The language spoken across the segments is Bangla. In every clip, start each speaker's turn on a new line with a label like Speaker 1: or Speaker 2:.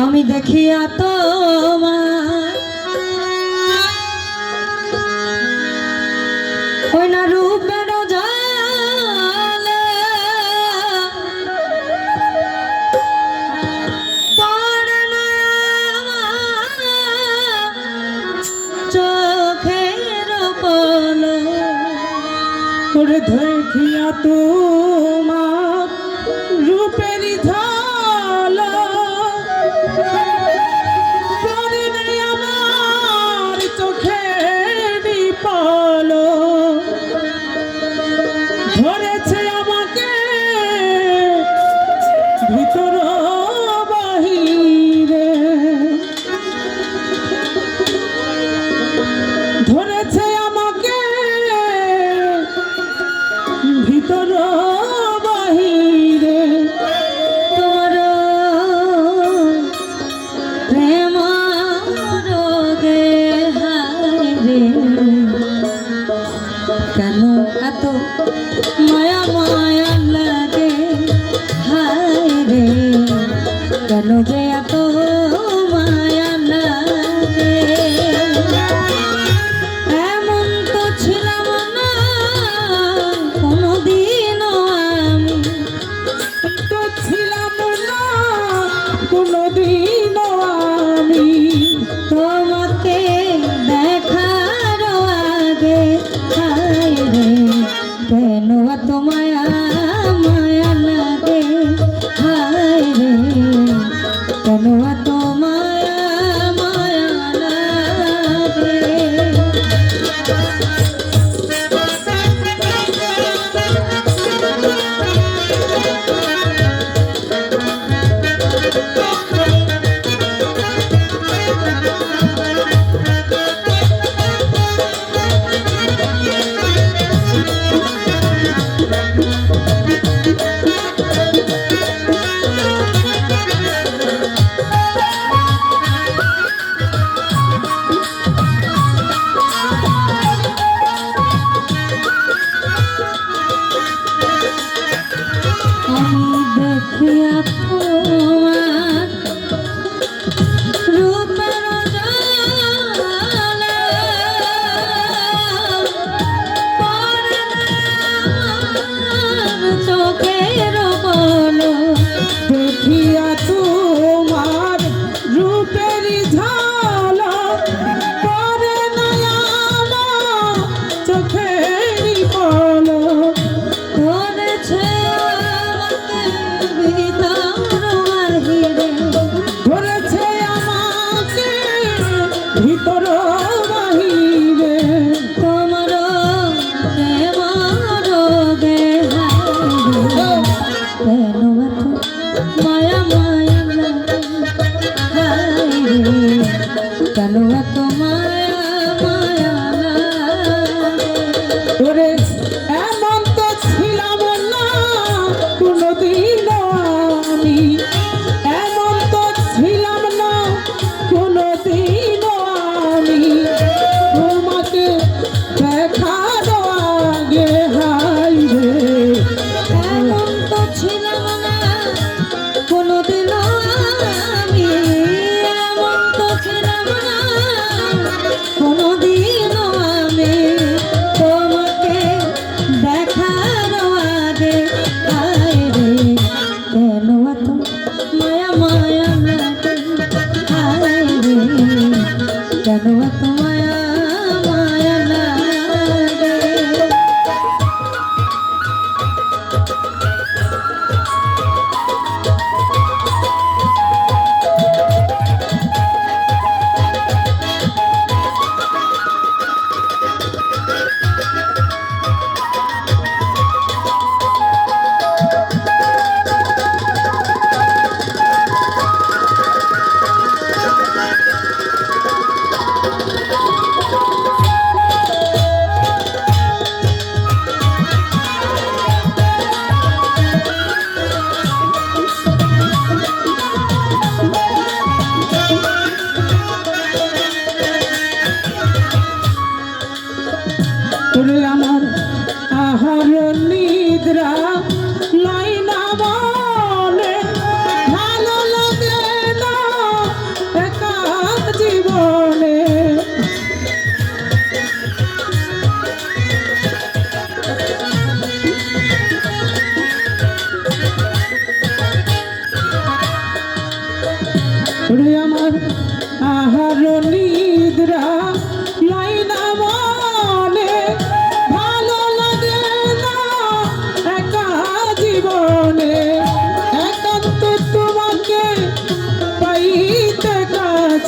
Speaker 1: আমি দেখিয়া তোমার ওই না রূপের জালে পড়ে না চোখের পলো
Speaker 2: ওরে দেখিয়া তোমার রূপের ঝালা পড়ে নাই আমার চোখের পলো ধরেছে আমাকে ভিতর বাহিরে ধরেছে আমাকে ভিতর বাহিরে
Speaker 1: তোমার প্রেম রোগে হায়রে কেন এত মায়া মায়া লাগে হায়রে কেন যে এত মায়া লাগে এমন তো ছিলাম না কোনোদিনও আমি
Speaker 2: তো ছিলাম না কোনোদিনও আমি
Speaker 1: তোমাকে দেখার আগে হায়রে কেন এত মায়া মায়া লাগে হায়রে কেন এত মায়া মায়া লাগে আমি দেখিয়া তোমার রূপের জালে পড়ে না আমার চোখের পলো
Speaker 2: দেখিয়া তোমার রূপের ঝালা পড়ে নাই আমার চোখের পলো
Speaker 1: ধরেছে আমাকে ভিতর বাহিরে
Speaker 2: ধরেছে আমাকে ভিতর বাহিরে
Speaker 1: তোমার প্রেম রোগে হায়রে কেন এত মায়া মায়া লাগে হায়রে কেন এত মায়া মায়া লাগে
Speaker 2: ওরে এমন তো ছিলাম না কোনোদিনও আমি এমন তো ছিলাম না কোনোদিনও আমি তোমাকে দেখার আগে হায়রে
Speaker 1: এমন তো ছিলাম না কোনোদিনও আমি এমন তো ছিলাম না কোনোদিনও আমি তোমাকে দেখার আগে হায়রে কেন এত মায়া মায়া লাগে হায়রে কেন এত মায়া মায়া লাগে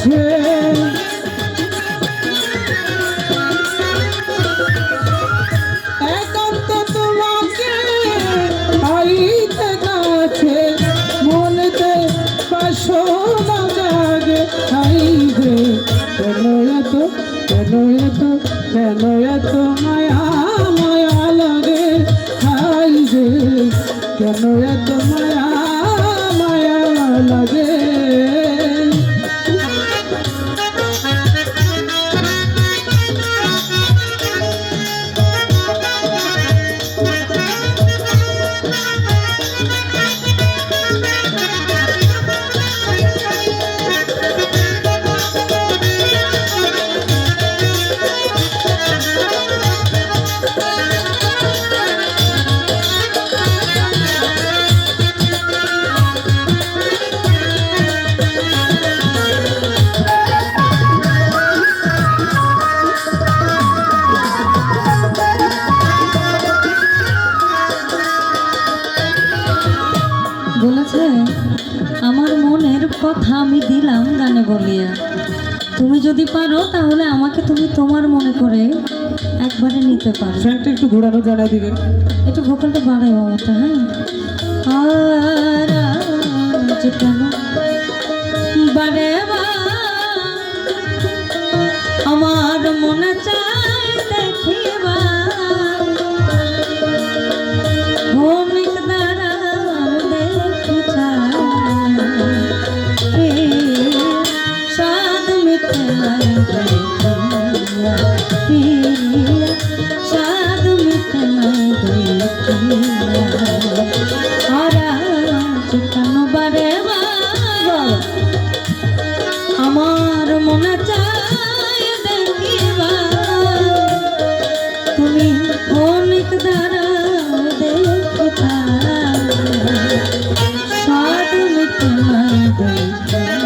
Speaker 2: কাছে একান্ত তোমাকে পাইতে কাছে মনেতে বাসনা জাগে হাইরে কেন এত কেন এত কেন এত মায়া মায়া লাগে হাইরে কেন এত মায়া মায়া লাগে
Speaker 1: বলেছে আমার মনের কথা আমি দিলাম গানে বলিয়া, তুমি যদি পারো তাহলে আমাকে তুমি তোমার মনে করে একবারে নিতে পারো।
Speaker 2: ফ্যানটা একটু ঘোরানো জানাই দিবে,
Speaker 1: একটু ভোকালটা বাড়াই বাবাটা। হ্যাঁ আর আজ কেন বারে আমার মনে চাই দেখিবা অনেক দ্বারা দেখি সাদ মিঠে নাই দেখিয়া সাদ মিঠে নাই দেখিয়া আর আজ কেন বারে আমার মনে চাই দেখিবা তুমি অনেক দ্বারা দেখিতা সাদ মিঠে নাই দেখিয়া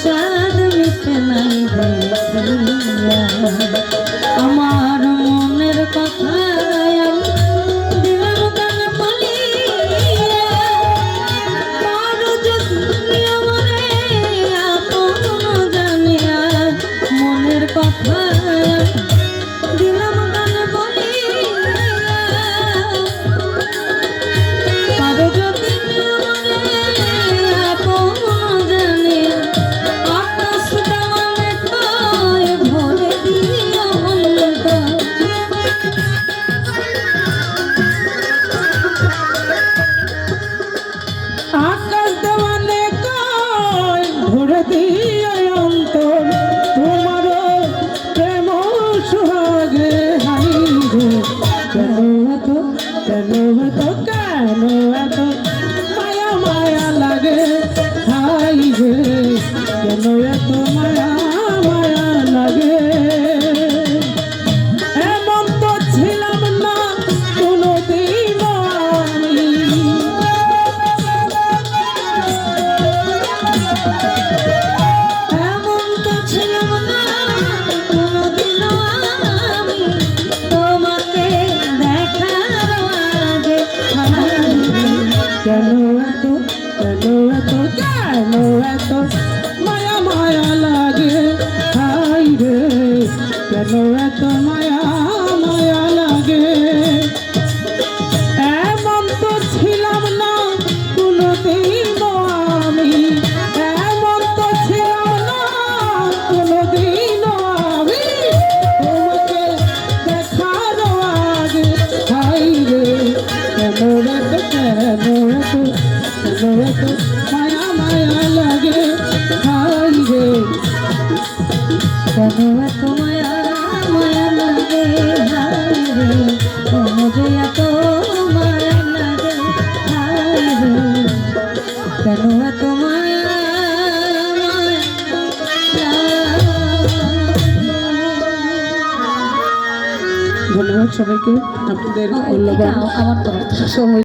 Speaker 1: সাদ মিঠে নাই দেখিয়া আমার মনের কথা দিলাম গান বলিয়া কারো যদি আমারে আপন জানিয়া মনের কথা দিলাম গান বলিয়া কারো যদি আমারে আপন জানিয়া আকাশ দেওয়ালে কয় ভরে দিও অন্তর
Speaker 2: আকাশ দেওয়ানে কয় ভরে দিয়ে অন্তর তোমার প্রেম সুহাগে হাইরে কেন এত কেন এত কেন এত মায়া মায়া লাগে হাইরে কেন এত মায়া মায়া লাগে এমন তো ছিলাম না কোনোদিন আমি
Speaker 1: এমন তো ছিলাম না কোনোদিনও আমি তোমাকে দেখার আগে
Speaker 2: কেন এত কেন এত কেন এত মায়া মায়া লাগে হাইরে কেন এত মায়া মায়া লাগে এমন তো ছিলাম না কোনোদিন আমি এমন তো ছিলাম না কোনোদিন আমি তোমাকে দেখার আগে হাইরে কেন এত কেন এত কেন এত মায়া মায়া লাগে হাইরে
Speaker 1: কেন এত মায়া মায়া লাগে হায়রে কেন যে এত মায়া লাগে হায়রে কেন এত মায়া মায়া
Speaker 2: ধন্যবাদ সবাইকে আপনাদের মূল্যবান
Speaker 1: আমার তরফ থেকে
Speaker 2: সময়